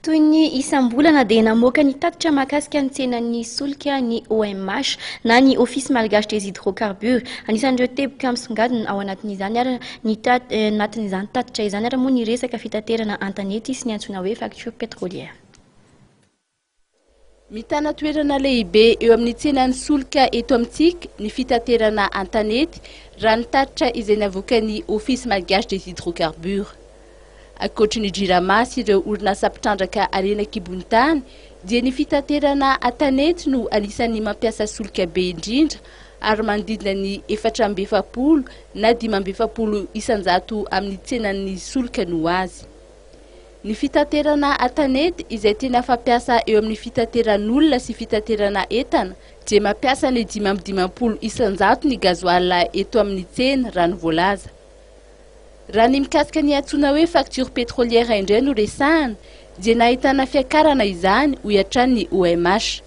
Toy ny isam-bolana dia namoaka ny tatitra mahakasika ny tsenan'ny solika ny OMH na ny Office Malgache des Hydrocarbures. Anisan'ireo teboka misongadina ao anatin'izany ary anatin'izany tatitra izany ary moa ny resaka fitaterana antanety sy ny antsoina hoe facture pétrolière. Mitana toerana lehibe eo amin'ny tsenan'ny solika eto amintsika ny fitaterana antanety raha ny tatitra izay navoaka ny Office Malgache des Hydrocarbures. Ankoatra ny jirama sy ireo orinasa mpitrandraka arenan-kibon'tany dia ny fitaterana antanety no anisan'ny mampiasa solika be indrindra ary manodidina ny 470 na 570 isanjato amin'ny tsenan'ny solika no azy. Ny fitaterana antanety izay tena fampiasa eo amin'ny fitateran'olona sy fitaterana entana dia mampiasa ny 550 isanjato ny gazoil eto amin'ny tsena raha ny voalaza. Raha ny mikasika ny antsoina hoe facture pétrolière indray no resahana dia nahitana fiakarana izany ho iatran'ny OMH.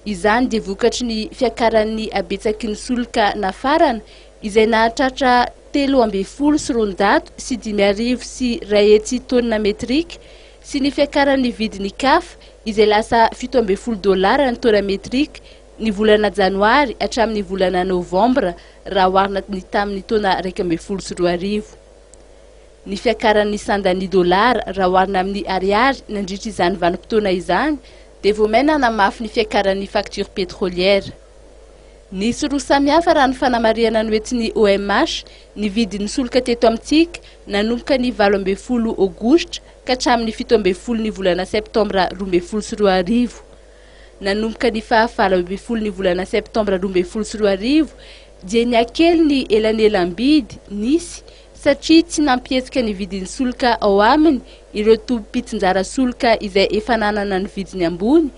Izany dia vokatry ny fiakaran'ny abetsaky ny solika nafarana izay nahatratra 310 sy 400 sy 500 sy 1 tonna metrika sy ny fiakaran'ny vidin'ny kafa izay lasa $17 ny tonna metrika ny volana janoary hatramin'ny volana novambra raha oharina ny tamin'ny tonna 12 sy 20. Ny fiakaran'ny $100 raha oharina amin'ny ariary nandritra izany vanim-potoana izany dia voamaina namafy ny fiakaran'ny facture pétrolière. Nisy roa samihafa raha ny fanamariana ny hoentin'ny OMH ny vidin'ny solika teto amintsika nanomboka ny 12 aogositra ka hatramin'ny 17 ny volana septambra 2022. Nanomboka ny 12 ny volana septambra 2022 dia niakely ny elanelam-bidy nisy satria tsy nampietsika ny vidin'ny solika ao aminy ireo tompom-pitsinjara solika izay efa nanana ny vidiny ambony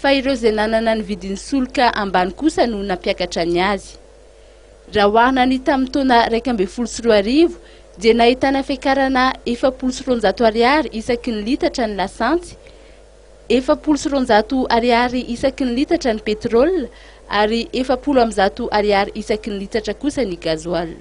fa ireo izay nanana ny vidin'ny solika ambany kosa no nampiakatra ny azy. Raha oharina ny tamin'ny taona 12 dia nahitana fiakarana $700 isaky ny litatra ny lasantsy, $700 isaky ny litatra ny pétrole ary $700 isaky ny litatra kosa ny gazoil.